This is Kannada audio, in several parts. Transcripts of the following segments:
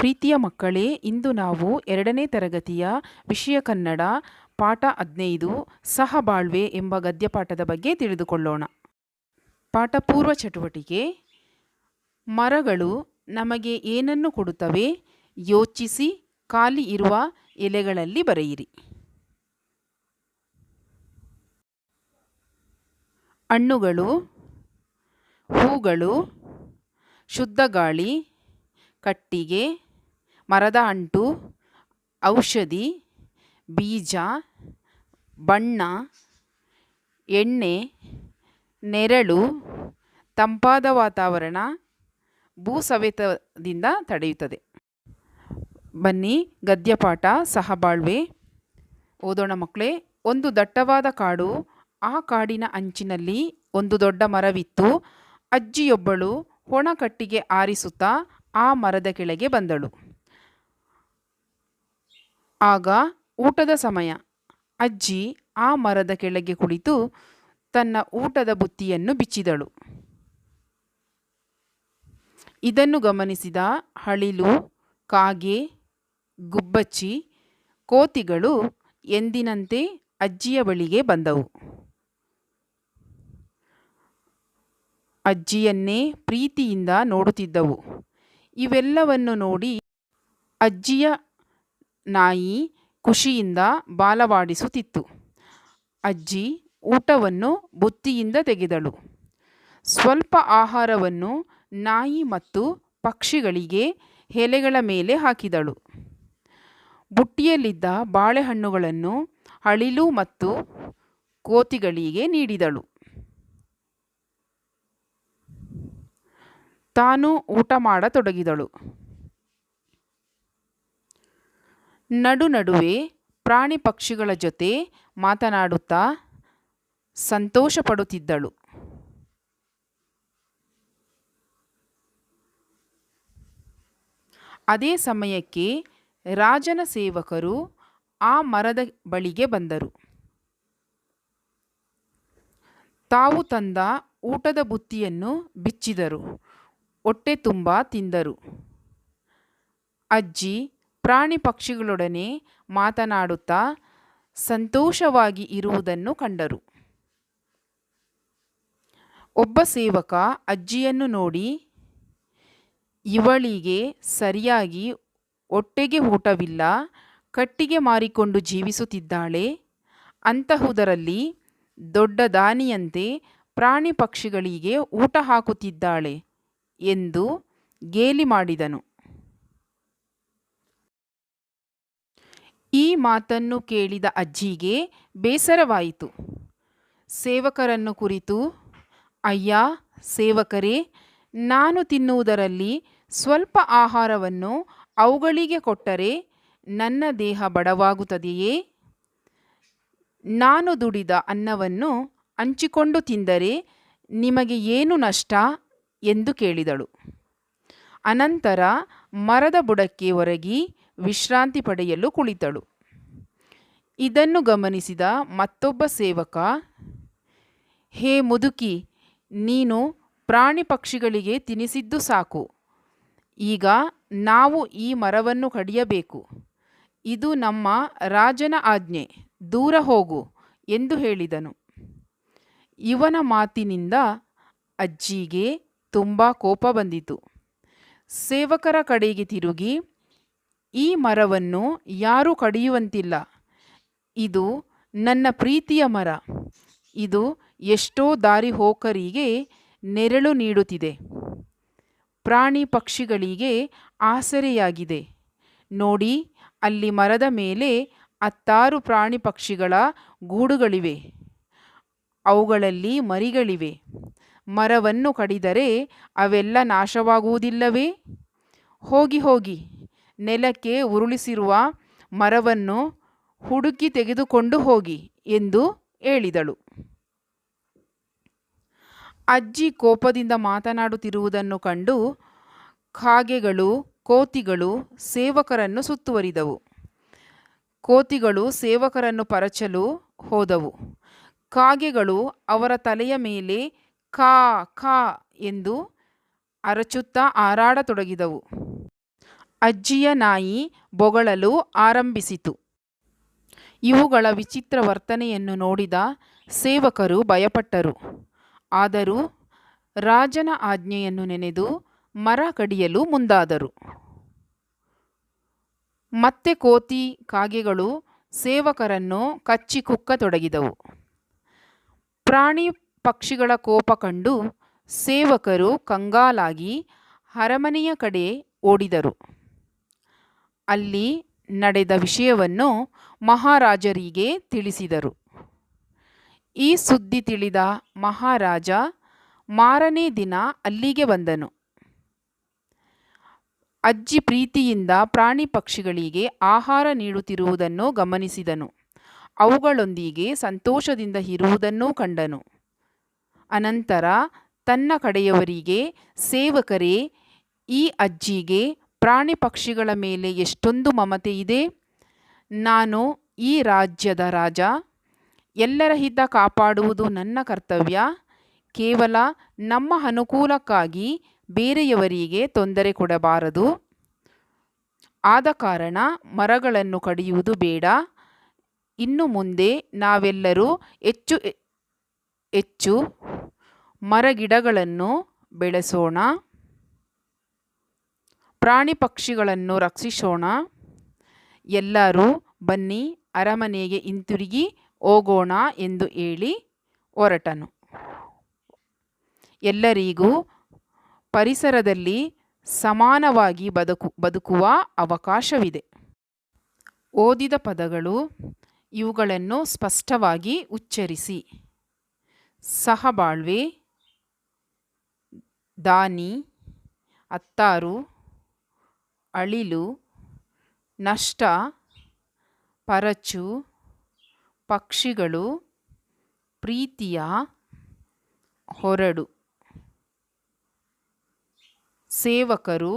ಪ್ರೀತಿಯ ಮಕ್ಕಳೇ, ಇಂದು ನಾವು 2ನೇ ತರಗತಿಯ ವಿಷಯ ಕನ್ನಡ ಪಾಠ 15 ಸಹಬಾಳ್ವೆ ಎಂಬ ಗದ್ಯಪಾಠದ ಬಗ್ಗೆ ತಿಳಿದುಕೊಳ್ಳೋಣ. ಪಾಠ ಪೂರ್ವ ಚಟುವಟಿಕೆ. ಮರಗಳು ನಮಗೆ ಏನನ್ನು ಕೊಡುತ್ತವೆ? ಯೋಚಿಸಿ ಖಾಲಿ ಇರುವ ಎಲೆಗಳಲ್ಲಿ ಬರೆಯಿರಿ. ಹಣ್ಣುಗಳು, ಹೂಗಳು, ಶುದ್ಧ ಗಾಳಿ, ಕಟ್ಟಿಗೆ, ಮರದ ಅಂಟು, ಔಷಧಿ, ಬೀಜ, ಬಣ್ಣ, ಎಣ್ಣೆ, ನೆರಳು, ತಂಪಾದ ವಾತಾವರಣ, ಭೂಸವೆತದಿಂದ ತಡೆಯುತ್ತದೆ. ಬನ್ನಿ ಗದ್ಯಪಾಠ ಸಹಬಾಳ್ವೆ ಓದೋಣ ಮಕ್ಕಳೇ. ಒಂದು ದಟ್ಟವಾದ ಕಾಡು. ಆ ಕಾಡಿನ ಅಂಚಿನಲ್ಲಿ ಒಂದು ದೊಡ್ಡ ಮರವಿತ್ತು. ಅಜ್ಜಿಯೊಬ್ಬಳು ಒಣ ಕಟ್ಟಿಗೆ ಆರಿಸುತ್ತಾ ಆ ಮರದ ಕೆಳಗೆ ಬಂದಳು. ಆಗ ಊಟದ ಸಮಯ. ಅಜ್ಜಿ ಆ ಮರದ ಕೆಳಗೆ ಕುಳಿತು ತನ್ನ ಊಟದ ಬುತ್ತಿಯನ್ನು ಬಿಚ್ಚಿದಳು. ಇದನ್ನು ಗಮನಿಸಿದ ಅಳಿಲು, ಕಾಗೆ, ಗುಬ್ಬಚ್ಚಿ, ಕೋತಿಗಳು ಎಂದಿನಂತೆ ಅಜ್ಜಿಯ ಬಳಿಗೆ ಬಂದವು. ಅಜ್ಜಿಯನ್ನೇ ಪ್ರೀತಿಯಿಂದ ನೋಡುತ್ತಿದ್ದವು. ಇವೆಲ್ಲವನ್ನು ನೋಡಿ ಅಜ್ಜಿಯ ನಾಯಿ ಖುಷಿಯಿಂದ ಬಾಲವಾಡಿಸುತ್ತಿತ್ತು. ಅಜ್ಜಿ ಊಟವನ್ನು ಬುತ್ತಿಯಿಂದ ತೆಗೆದಳು. ಸ್ವಲ್ಪ ಆಹಾರವನ್ನು ನಾಯಿ ಮತ್ತು ಪಕ್ಷಿಗಳಿಗೆ ಎಲೆಗಳ ಮೇಲೆ ಹಾಕಿದಳು. ಬುಟ್ಟಿಯಲ್ಲಿದ್ದ ಬಾಳೆಹಣ್ಣುಗಳನ್ನು ಅಳಿಲು ಮತ್ತು ಕೋತಿಗಳಿಗೆ ನೀಡಿದಳು. ತಾನು ಊಟ ಮಾಡತೊಡಗಿದಳು. ನಡುವೆ ಪ್ರಾಣಿ ಪಕ್ಷಿಗಳ ಜೊತೆ ಮಾತನಾಡುತ್ತಾ ಸಂತೋಷ ಪಡುತ್ತಿದ್ದಳು. ಅದೇ ಸಮಯಕ್ಕೆ ರಾಜನ ಸೇವಕರು ಆ ಮರದ ಬಳಿಗೆ ಬಂದರು. ತಾವು ತಂದ ಊಟದ ಬುತ್ತಿಯನ್ನು ಬಿಚ್ಚಿದರು. ಹೊಟ್ಟೆ ತುಂಬ ತಿಂದರು. ಅಜ್ಜಿ ಪ್ರಾಣಿ ಪಕ್ಷಿಗಳೊಡನೆ ಮಾತನಾಡುತ್ತಾ ಸಂತೋಷವಾಗಿ ಇರುವುದನ್ನು ಕಂಡರು. ಒಬ್ಬ ಸೇವಕ ಅಜ್ಜಿಯನ್ನು ನೋಡಿ, ಇವಳಿಗೆ ಸರಿಯಾಗಿ ಹೊಟ್ಟೆಗೆ ಊಟವಿಲ್ಲ, ಕಟ್ಟಿಗೆ ಮಾರಿಕೊಂಡು ಜೀವಿಸುತ್ತಿದ್ದಾಳೆ. ಅಂತಹುದರಲ್ಲಿ ದೊಡ್ಡ ದಾನಿಯಂತೆ ಪ್ರಾಣಿ ಪಕ್ಷಿಗಳಿಗೆ ಊಟ ಹಾಕುತ್ತಿದ್ದಾಳೆ ಎಂದು ಗೇಲಿ ಮಾಡಿದನು. ಈ ಮಾತನ್ನು ಕೇಳಿದ ಅಜ್ಜಿಗೆ ಬೇಸರವಾಯಿತು. ಸೇವಕರನ್ನು ಕುರಿತು, ಅಯ್ಯ ಸೇವಕರೇ, ನಾನು ತಿನ್ನುವುದರಲ್ಲಿ ಸ್ವಲ್ಪ ಆಹಾರವನ್ನು ಅವುಗಳಿಗೆ ಕೊಟ್ಟರೆ ನನ್ನ ದೇಹ ಬಡವಾಗುತ್ತದೆಯೇ? ನಾನು ದುಡಿದ ಅನ್ನವನ್ನು ಹಂಚಿಕೊಂಡು ತಿಂದರೆ ನಿಮಗೆ ಏನು ನಷ್ಟ ಎಂದು ಕೇಳಿದಳು. ಅನಂತರ ಮರದ ಬುಡಕ್ಕೆ ಒರಗಿ ವಿಶ್ರಾಂತಿ ಪಡೆಯಲು ಕುಳಿತಳು. ಇದನ್ನು ಗಮನಿಸಿದ ಮತ್ತೊಬ್ಬ ಸೇವಕ, ಹೇ ಮುದುಕಿ, ನೀನು ಪ್ರಾಣಿ ಪಕ್ಷಿಗಳಿಗೆ ತಿನ್ನಿಸಿದ್ದು ಸಾಕು. ಈಗ ನಾವು ಈ ಮರವನ್ನು ಕಡಿಯಬೇಕು. ಇದು ನಮ್ಮ ರಾಜನ ಆಜ್ಞೆ, ದೂರ ಹೋಗು ಎಂದು ಹೇಳಿದನು. ಇವನ ಮಾತಿನಿಂದ ಅಜ್ಜಿಗೆ ತುಂಬ ಕೋಪ ಬಂದಿತು. ಸೇವಕರ ಕಡೆಗೆ ತಿರುಗಿ, ಈ ಮರವನ್ನು ಯಾರೂ ಕಡಿಯುವಂತಿಲ್ಲ. ಇದು ನನ್ನ ಪ್ರೀತಿಯ ಮರ. ಇದು ಎಷ್ಟೋ ದಾರಿಹೋಕರಿಗೆ ನೆರಳು ನೀಡುತ್ತಿದೆ. ಪ್ರಾಣಿ ಪಕ್ಷಿಗಳಿಗೆ ಆಸರೆಯಾಗಿದೆ. ನೋಡಿ, ಅಲ್ಲಿ ಮರದ ಮೇಲೆ 10 ಪ್ರಾಣಿ ಪಕ್ಷಿಗಳ ಗೂಡುಗಳಿವೆ. ಅವುಗಳಲ್ಲಿ ಮರಿಗಳಿವೆ. ಮರವನ್ನು ಕಡಿದರೆ ಅವೆಲ್ಲ ನಾಶವಾಗುವುದಿಲ್ಲವೇ? ಹೋಗಿ ಹೋಗಿ, ನೆಲಕ್ಕೆ ಉರುಳಿಸಿರುವ ಮರವನ್ನು ಹುಡುಕಿ ತೆಗೆದುಕೊಂಡು ಹೋಗಿ ಎಂದು ಹೇಳಿದಳು. ಅಜ್ಜಿ ಕೋಪದಿಂದ ಮಾತನಾಡುತ್ತಿರುವುದನ್ನು ಕಂಡು ಕಾಗೆಗಳು, ಕೋತಿಗಳು ಸೇವಕರನ್ನು ಸುತ್ತುವರಿದವು. ಕೋತಿಗಳು ಸೇವಕರನ್ನು ಪರಚಲು ಹೋದವು. ಕಾಗೆಗಳು ಅವರ ತಲೆಯ ಮೇಲೆ ಕಾ ಕಾ ಎಂದು ಅರಚುತ್ತಾ ಹಾರಾಡತೊಡಗಿದವು. ಅಜ್ಜಿಯ ನಾಯಿ ಬೊಗಳಲು ಆರಂಭಿಸಿತು. ಇವುಗಳ ವಿಚಿತ್ರ ವರ್ತನೆಯನ್ನು ನೋಡಿದ ಸೇವಕರು ಭಯಪಟ್ಟರು. ಆದರೂ ರಾಜನ ಆಜ್ಞೆಯನ್ನು ನೆನೆದು ಮರ ಕಡಿಯಲು ಮುಂದಾದರು. ಮತ್ತೆ ಕೋತಿ ಕಾಗೆಗಳು ಸೇವಕರನ್ನು ಕಚ್ಚಿ ಕುಕ್ಕತೊಡಗಿದವು. ಪ್ರಾಣಿ ಪಕ್ಷಿಗಳ ಕೋಪ ಕಂಡು ಸೇವಕರು ಕಂಗಾಲಾಗಿ ಅರಮನೆಯ ಕಡೆ ಓಡಿದರು. ಅಲ್ಲಿ ನಡೆದ ವಿಷಯವನ್ನು ಮಹಾರಾಜರಿಗೆ ತಿಳಿಸಿದರು. ಈ ಸುದ್ದಿ ತಿಳಿದ ಮಹಾರಾಜ ಮಾರನೇ ದಿನ ಅಲ್ಲಿಗೆ ಬಂದನು. ಅಜ್ಜಿ ಪ್ರೀತಿಯಿಂದ ಪ್ರಾಣಿ ಪಕ್ಷಿಗಳಿಗೆ ಆಹಾರ ನೀಡುತ್ತಿರುವುದನ್ನು ಗಮನಿಸಿದನು. ಅವುಗಳೊಂದಿಗೆ ಸಂತೋಷದಿಂದ ಇರುವುದನ್ನೂ ಕಂಡನು. ಅನಂತರ ತನ್ನ ಕಡೆಯವರಿಗೆ, ಸೇವಕರೇ, ಈ ಅಜ್ಜಿಗೆ ಪ್ರಾಣಿ ಪಕ್ಷಿಗಳ ಮೇಲೆ ಎಷ್ಟೊಂದು ಮಮತೆ ಇದೆ. ನಾನು ಈ ರಾಜ್ಯದ ರಾಜ. ಎಲ್ಲರ ಹಿತ ಕಾಪಾಡುವುದು ನನ್ನ ಕರ್ತವ್ಯ. ಕೇವಲ ನಮ್ಮ ಅನುಕೂಲಕ್ಕಾಗಿ ಬೇರೆಯವರಿಗೆ ತೊಂದರೆ ಕೊಡಬಾರದು. ಆದ ಕಾರಣ ಮರಗಳನ್ನು ಕಡಿಯುವುದು ಬೇಡ. ಇನ್ನು ಮುಂದೆ ನಾವೆಲ್ಲರೂ ಹೆಚ್ಚು ಹೆಚ್ಚು ಮರಗಿಡಗಳನ್ನು ಬೆಳೆಸೋಣ, ಪ್ರಾಣಿ ಪಕ್ಷಿಗಳನ್ನು ರಕ್ಷಿಸೋಣ. ಎಲ್ಲರೂ ಬನ್ನಿ, ಅರಮನೆಗೆ ಹಿಂತಿರುಗಿ ಹೋಗೋಣ ಎಂದು ಹೇಳಿ ಹೊರಟನು. ಎಲ್ಲರಿಗೂ ಪರಿಸರದಲ್ಲಿ ಸಮಾನವಾಗಿ ಬದುಕುವ ಅವಕಾಶವಿದೆ. ಓದಿದ ಪದಗಳು ಇವುಗಳನ್ನು ಸ್ಪಷ್ಟವಾಗಿ ಉಚ್ಚರಿಸಿ. ಸಹಬಾಳ್ವೆ, ದಾನಿ, ಅತ್ತಾರು, ಅಳಿಲು, ನಷ್ಟ, ಪರಚು, ಪಕ್ಷಿಗಳು, ಪ್ರೀತಿಯ, ಹೊರಡು, ಸೇವಕರು,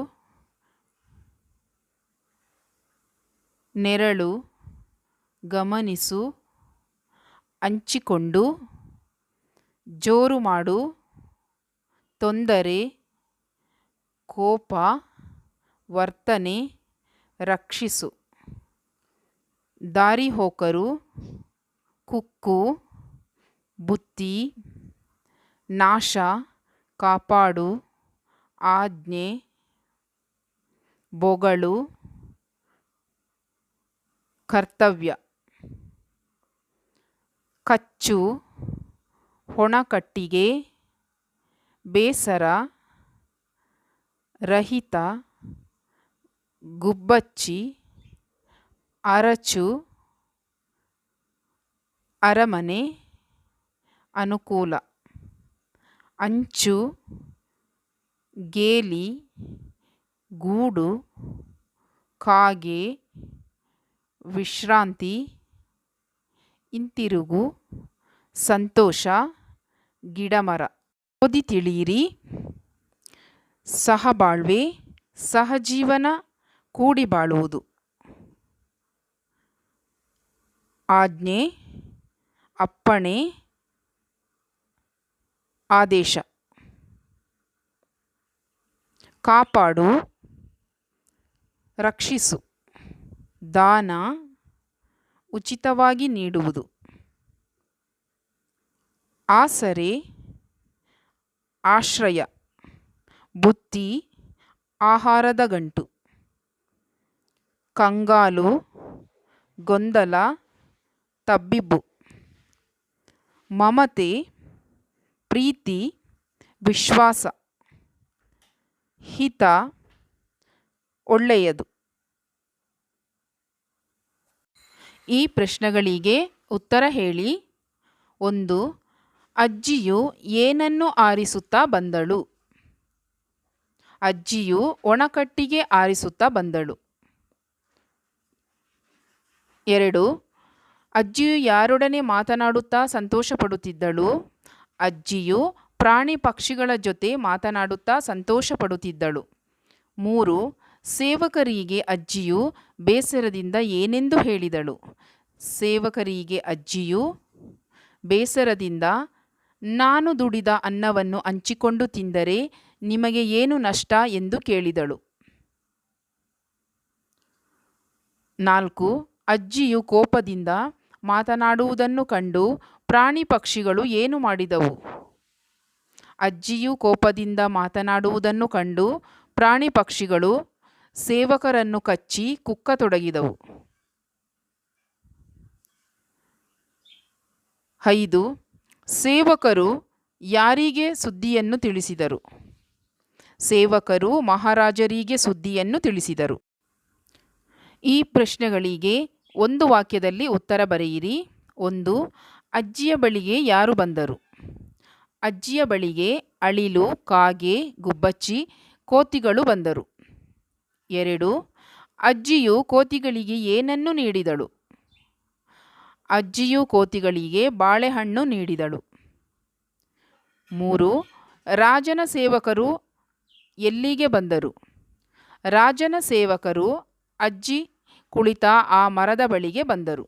ನೆರಳು, ಗಮನಿಸು, ಹಂಚಿಕೊಂಡು, ಜೋರು ಮಾಡು, ತೊಂದರೆ, ಕೋಪ, ವರ್ತನೆ, ರಕ್ಷಿಸು, ದಾರಿಹೋಕರು, ಕುಕ್ಕು, ಬುತ್ತಿ, ನಾಶ, ಕಾಪಾಡು, ಆಜ್ಞೆ, ಬೊಗಳು, ಕರ್ತವ್ಯ, ಕಚ್ಚು, ಹೊಣಕಟ್ಟಿಗೆ, ಬೇಸರ, ರಹಿತ, ಗುಬ್ಬಚ್ಚಿ, ಅರಚು, ಅರಮನೆ, ಅನುಕೂಲ, ಅಂಚು, ಗೇಲಿ, ಗೂಡು, ಕಾಗೆ, ವಿಶ್ರಾಂತಿ, ಹಿಂತಿರುಗು, ಸಂತೋಷ, ಗಿಡಮರ. ಓದಿ ತಿಳಿಯಿರಿ. ಸಹಬಾಳ್ವೆ, ಸಹಜೀವನ, ಕೂಡಿ ಬಾಳುವುದು. ಆಜ್ಞೆ, ಅಪ್ಪಣೆ, ಆದೇಶ. ಕಾಪಾಡು, ರಕ್ಷಿಸು. ದಾನ, ಉಚಿತವಾಗಿ ನೀಡುವುದು. ಆಸರೆ, ಆಶ್ರಯ. ಬುತ್ತಿ, ಆಹಾರದ ಗಂಟು. ಕಂಗಾಲು, ಗೊಂದಲ, ತಬ್ಬಿಬ್ಬು. ಮಮತೆ, ಪ್ರೀತಿ, ವಿಶ್ವಾಸ. ಹಿತ, ಒಳ್ಳೆಯದು. ಈ ಪ್ರಶ್ನೆಗಳಿಗೆ ಉತ್ತರ ಹೇಳಿ. 1. ಅಜ್ಜಿಯು ಏನನ್ನು ಆರಿಸುತ್ತಾ ಬಂದಳು? ಅಜ್ಜಿಯು ಒಣಕಟ್ಟಿಗೆ ಆರಿಸುತ್ತಾ ಬಂದಳು. 2. ಅಜ್ಜಿಯು ಯಾರೊಡನೆ ಮಾತನಾಡುತ್ತಾ ಸಂತೋಷಪಡುತ್ತಿದ್ದಳು? ಅಜ್ಜಿಯು ಪ್ರಾಣಿ ಪಕ್ಷಿಗಳ ಜೊತೆ ಮಾತನಾಡುತ್ತಾ ಸಂತೋಷಪಡುತ್ತಿದ್ದಳು. 3. ಸೇವಕರಿಗೆ ಅಜ್ಜಿಯು ಬೇಸರದಿಂದ ಏನೆಂದು ಹೇಳಿದಳು? ಸೇವಕರಿಗೆ ಅಜ್ಜಿಯು ಬೇಸರದಿಂದ, ನಾನು ದುಡಿದ ಅನ್ನವನ್ನು ಹಂಚಿಕೊಂಡು ತಿಂದರೆ ನಿಮಗೆ ಏನು ನಷ್ಟ ಎಂದು ಕೇಳಿದಳು. 4. ಅಜ್ಜಿಯು ಕೋಪದಿಂದ ಮಾತನಾಡುವುದನ್ನು ಕಂಡು ಪ್ರಾಣಿ ಪಕ್ಷಿಗಳು ಏನು ಮಾಡಿದವು? ಅಜ್ಜಿಯು ಕೋಪದಿಂದ ಮಾತನಾಡುವುದನ್ನು ಕಂಡು ಪ್ರಾಣಿ ಪಕ್ಷಿಗಳು ಸೇವಕರನ್ನು ಕಚ್ಚಿ ಕುಕ್ಕತೊಡಗಿದವು. 5. ಸೇವಕರು ಯಾರಿಗೆ ಸುದ್ದಿಯನ್ನು ತಿಳಿಸಿದರು? ಸೇವಕರು ಮಹಾರಾಜರಿಗೆ ಸುದ್ದಿಯನ್ನು ತಿಳಿಸಿದರು. ಈ ಪ್ರಶ್ನೆಗಳಿಗೆ ಒಂದು ವಾಕ್ಯದಲ್ಲಿ ಉತ್ತರ ಬರೆಯಿರಿ. 1. ಅಜ್ಜಿಯ ಬಳಿಗೆ ಯಾರು ಬಂದರು? ಅಜ್ಜಿಯ ಬಳಿಗೆ ಅಳಿಲು, ಕಾಗೆ, ಗುಬ್ಬಚ್ಚಿ, ಕೋತಿಗಳು ಬಂದರು. 2. ಅಜ್ಜಿಯು ಕೋತಿಗಳಿಗೆ ಏನನ್ನು ನೀಡಿದಳು? ಅಜ್ಜಿಯು ಕೋತಿಗಳಿಗೆ ಬಾಳೆಹಣ್ಣು ನೀಡಿದಳು. 3. ರಾಜನ ಸೇವಕರು ಎಲ್ಲಿಗೆ ಬಂದರು? ರಾಜನ ಸೇವಕರು ಅಜ್ಜಿ ಕುಳಿತ ಆ ಮರದ ಬಳಿಗೆ ಬಂದರು.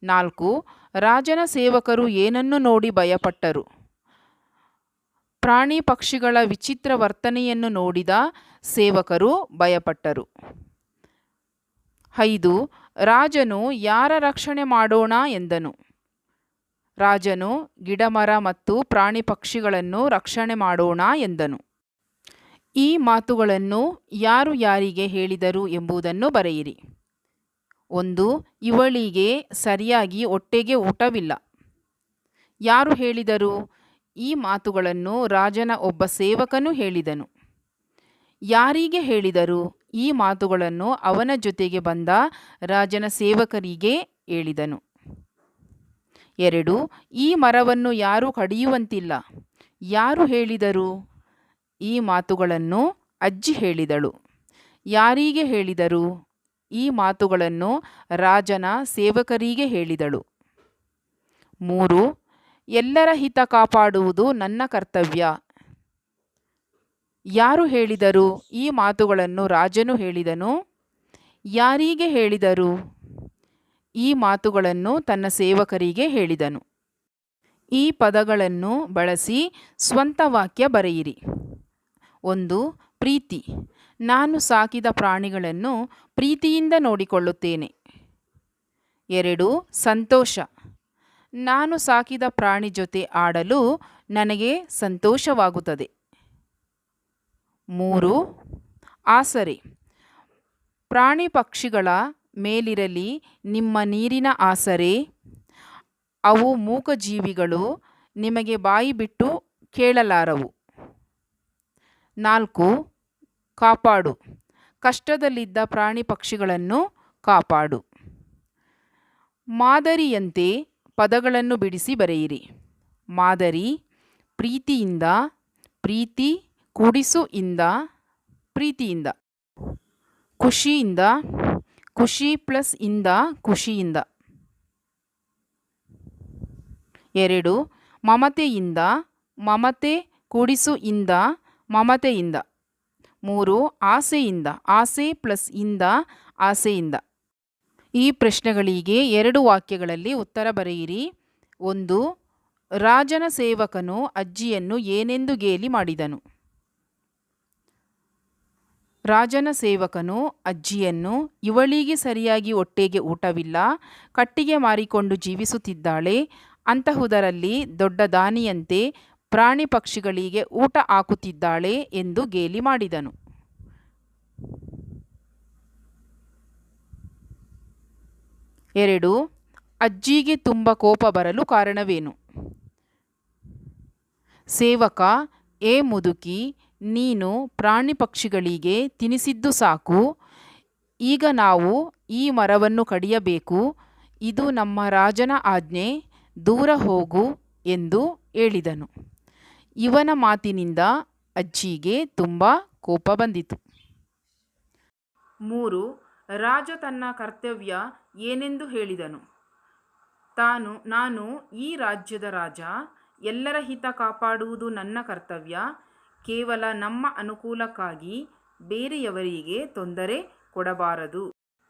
4. ರಾಜನ ಸೇವಕರು ಏನನ್ನು ನೋಡಿ ಭಯಪಟ್ಟರು? ಪ್ರಾಣಿ ಪಕ್ಷಿಗಳ ವಿಚಿತ್ರ ವರ್ತನೆಯನ್ನು ನೋಡಿದ ಸೇವಕರು ಭಯಪಟ್ಟರು. 5. ರಾಜನು ಯಾರ ರಕ್ಷಣೆ ಮಾಡೋಣ ಎಂದನು? ರಾಜನು ಗಿಡಮರ ಮತ್ತು ಪ್ರಾಣಿ ಪಕ್ಷಿಗಳನ್ನು ರಕ್ಷಣೆ ಮಾಡೋಣ ಎಂದನು. ಈ ಮಾತುಗಳನ್ನು ಯಾರು ಯಾರಿಗೆ ಹೇಳಿದರು ಎಂಬುದನ್ನು ಬರೆಯಿರಿ. 1. ಇವಳಿಗೆ ಸರಿಯಾಗಿ ಹೊಟ್ಟೆಗೆ ಊಟವಿಲ್ಲ. ಯಾರು ಹೇಳಿದರು? ಈ ಮಾತುಗಳನ್ನು ರಾಜನ ಒಬ್ಬ ಸೇವಕನು ಹೇಳಿದನು. ಯಾರಿಗೆ ಹೇಳಿದರು? ಈ ಮಾತುಗಳನ್ನು ಅವನ ಜೊತೆಗೆ ಬಂದ ರಾಜನ ಸೇವಕರಿಗೆ ಹೇಳಿದನು. 2. ಈ ಮರವನ್ನು ಯಾರು ಕಡಿಯುವಂತಿಲ್ಲ. ಯಾರು ಹೇಳಿದರು? ಈ ಮಾತುಗಳನ್ನು ಅಜ್ಜಿ ಹೇಳಿದಳು. ಯಾರಿಗೆ ಹೇಳಿದರು? ಈ ಮಾತುಗಳನ್ನು ರಾಜನ ಸೇವಕರಿಗೆ ಹೇಳಿದಳು. 3. ಎಲ್ಲರ ಹಿತ ಕಾಪಾಡುವುದು ನನ್ನ ಕರ್ತವ್ಯ. ಯಾರು ಹೇಳಿದರು? ಈ ಮಾತುಗಳನ್ನು ರಾಜನು ಹೇಳಿದನು. ಯಾರಿಗೆ ಹೇಳಿದರು? ಈ ಮಾತುಗಳನ್ನು ತನ್ನ ಸೇವಕರಿಗೆ ಹೇಳಿದನು. ಈ ಪದಗಳನ್ನು ಬಳಸಿ ಸ್ವಂತ ವಾಕ್ಯ ಬರೆಯಿರಿ. 1. ಪ್ರೀತಿ. ನಾನು ಸಾಕಿದ ಪ್ರಾಣಿಗಳನ್ನು ಪ್ರೀತಿಯಿಂದ ನೋಡಿಕೊಳ್ಳುತ್ತೇನೆ. 2. ಸಂತೋಷ. ನಾನು ಸಾಕಿದ ಪ್ರಾಣಿ ಜೊತೆ ಆಡಲು ನನಗೆ ಸಂತೋಷವಾಗುತ್ತದೆ. 3. ಆಸರೆ. ಪ್ರಾಣಿ ಪಕ್ಷಿಗಳ ಮೇಲಿರಲಿ ನಿಮ್ಮ ನೀರಿನ ಆಸರೆ. ಅವು ಮೂಕಜೀವಿಗಳು, ನಿಮಗೆ ಬಾಯಿ ಬಿಟ್ಟು ಕೇಳಲಾರವು. 4. ಕಾಪಾಡು. ಕಷ್ಟದಲ್ಲಿದ್ದ ಪ್ರಾಣಿ ಪಕ್ಷಿಗಳನ್ನು ಕಾಪಾಡು. ಮಾದರಿಯಂತೆ ಪದಗಳನ್ನು ಬಿಡಿಸಿ ಬರೆಯಿರಿ. ಮಾದರಿ. ಪ್ರೀತಿಯಿಂದ, ಪ್ರೀತಿ ಕೂಡಿಸು ಇಂದ, ಪ್ರೀತಿಯಿಂದ. ಖುಷಿಯಿಂದ, ಖುಷಿ ಪ್ಲಸ್ ಇಂದ, ಖುಷಿಯಿಂದ. 2. ಮಮತೆಯಿಂದ, ಮಮತೆ ಕೂಡಿಸು ಇಂದ, ಮಮತೆಯಿಂದ. 3. ಆಸೆಯಿಂದ, ಆಸೆ ಪ್ಲಸ್ ಇಂದ, ಆಸೆಯಿಂದ. ಈ ಪ್ರಶ್ನೆಗಳಿಗೆ 2 ವಾಕ್ಯಗಳಲ್ಲಿ ಉತ್ತರ ಬರೆಯಿರಿ. 1. ರಾಜನ ಸೇವಕನು ಅಜ್ಜಿಯನ್ನು ಏನೆಂದು ಗೇಲಿ ಮಾಡಿದನು? ರಾಜನ ಸೇವಕನು ಅಜ್ಜಿಯನ್ನು, ಇವಳಿಗೆ ಸರಿಯಾಗಿ ಹೊಟ್ಟೆಗೆ ಊಟವಿಲ್ಲ, ಕಟ್ಟಿಗೆ ಮಾರಿಕೊಂಡು ಜೀವಿಸುತ್ತಿದ್ದಾಳೆ, ಅಂತಹುದರಲ್ಲಿ ದೊಡ್ಡ ದಾನಿಯಂತೆ ಪ್ರಾಣಿ ಪಕ್ಷಿಗಳಿಗೆ ಊಟ ಹಾಕುತ್ತಿದ್ದಾಳೆ ಎಂದು ಗೇಲಿ ಮಾಡಿದನು. 2. ಅಜ್ಜಿಗೆ ತುಂಬ ಕೋಪ ಬರಲು ಕಾರಣವೇನು? ಸೇವಕ, ಏ ಮುದುಕಿ, ನೀನು ಪ್ರಾಣಿ ಪಕ್ಷಿಗಳಿಗೆ ತಿನಿಸಿದ್ದು ಸಾಕು. ಈಗ ನಾವು ಈ ಮರವನ್ನು ಕಡಿಯಬೇಕು. ಇದು ನಮ್ಮ ರಾಜನ ಆಜ್ಞೆ. ದೂರ ಹೋಗು ಎಂದು ಹೇಳಿದನು. ಇವನ ಮಾತಿನಿಂದ ಅಜ್ಜಿಗೆ ತುಂಬ ಕೋಪ ಬಂದಿತು. 3. ರಾಜ ತನ್ನ ಕರ್ತವ್ಯ ಏನೆಂದು ಹೇಳಿದನು? ನಾನು ಈ ರಾಜ್ಯದ ರಾಜ. ಎಲ್ಲರ ಹಿತ ಕಾಪಾಡುವುದು ನನ್ನ ಕರ್ತವ್ಯ. ಕೇವಲ ನಮ್ಮ ಅನುಕೂಲಕ್ಕಾಗಿ ಬೇರೆಯವರಿಗೆ ತೊಂದರೆ ಕೊಡಬಾರದು.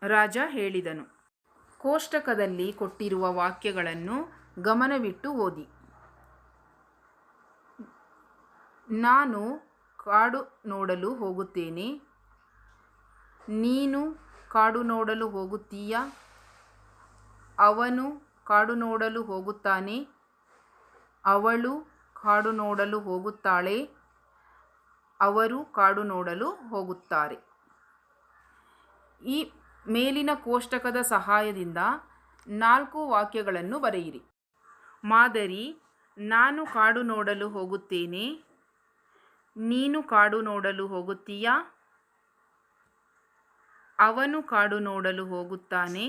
ರಾಜ ಹೇಳಿದನು. ಕೋಷ್ಟಕದಲ್ಲಿ ಕೊಟ್ಟಿರುವ ವಾಕ್ಯಗಳನ್ನು ಗಮನವಿಟ್ಟು ಓದಿ. ನಾನು ಕಾಡು ನೋಡಲು ಹೋಗುತ್ತೇನೆ. ನೀನು ಕಾಡು ನೋಡಲು ಹೋಗುತ್ತೀಯಾ? ಅವನು ಕಾಡು ನೋಡಲು ಹೋಗುತ್ತಾನೆ. ಅವಳು ಕಾಡು ನೋಡಲು ಹೋಗುತ್ತಾಳೆ. ಅವರು ಕಾಡು ನೋಡಲು ಹೋಗುತ್ತಾರೆ. ಈ ಮೇಲಿನ ಕೋಷ್ಟಕದ ಸಹಾಯದಿಂದ 4 ವಾಕ್ಯಗಳನ್ನು ಬರೆಯಿರಿ. ಮಾದರಿ: ನಾನು ಕಾಡು ನೋಡಲು ಹೋಗುತ್ತೇನೆ. ನೀನು ಕಾಡು ನೋಡಲು ಹೋಗುತ್ತೀಯಾ? ಅವನು ಕಾಡು ನೋಡಲು ಹೋಗುತ್ತಾನೆ.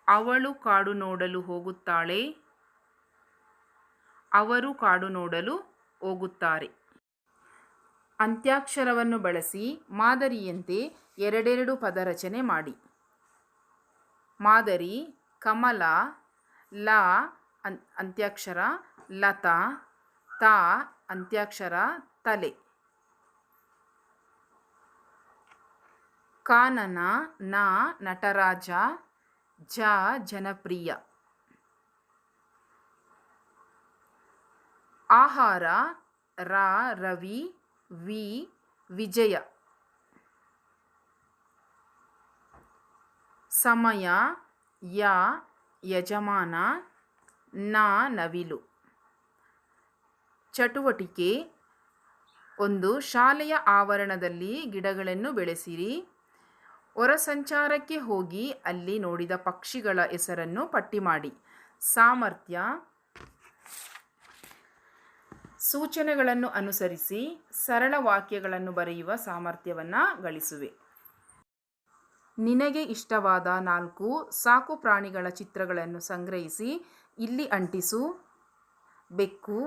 ಅವಳು ಕಾಡು ನೋಡಲು ಹೋಗುತ್ತಾಳೆ. ಅವರು ಕಾಡು ನೋಡಲು ಹೋಗುತ್ತಾರೆ. ಅಂತ್ಯಾಕ್ಷರವನ್ನು ಬಳಸಿ ಮಾದರಿಯಂತೆ 2 ಪದ ರಚನೆ ಮಾಡಿ. ಮಾದರಿ: ಕಮಲ, ಲ ಅಂತ್ಯಾಕ್ಷರ ಲತಾ, ತ ಅಂತ್ಯಾಕ್ಷರ ತಲೆ. ಕಾನನ, ನ ನಟರಾಜ, ಜ ಜನಪ್ರಿಯ. ಆಹಾರ: ರ ರವಿ, ವಿ ವಿಜಯ. ಸಮಯ: ಯ ಯಜಮಾನ, ನ ನವಿಲು. ಚಟುವಟಿಕೆ: 1. ಶಾಲೆಯ ಆವರಣದಲ್ಲಿ ಗಿಡಗಳನ್ನು ಬೆಳೆಸಿರಿ. ಹೊರ ಸಂಚಾರಕ್ಕೆ ಹೋಗಿ ಅಲ್ಲಿ ನೋಡಿದ ಪಕ್ಷಿಗಳ ಹೆಸರನ್ನು ಪಟ್ಟಿ ಮಾಡಿ. ಸಾಮರ್ಥ್ಯ: ಸೂಚನೆಗಳನ್ನು ಅನುಸರಿಸಿ ಸರಳ ವಾಕ್ಯಗಳನ್ನು ಬರೆಯುವ ಸಾಮರ್ಥ್ಯವನ್ನು ಗಳಿಸುವೆ. ನಿನಗೆ ಇಷ್ಟವಾದ 4 ಸಾಕು ಪ್ರಾಣಿಗಳ ಚಿತ್ರಗಳನ್ನು ಸಂಗ್ರಹಿಸಿ ಇಲ್ಲಿ ಅಂಟಿಸು. ಬೆಕ್ಕು,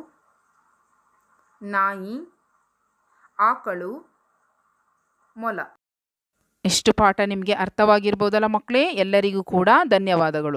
ನಾಯಿ, ಆಕಳು, ಮೊಲ. ಇಷ್ಟು ಪಾಠ ನಿಮಗೆ ಅರ್ಥವಾಗಿರ್ಬೋದಲ್ಲ ಮಕ್ಕಳೇ? ಎಲ್ಲರಿಗೂ ಕೂಡ ಧನ್ಯವಾದಗಳು.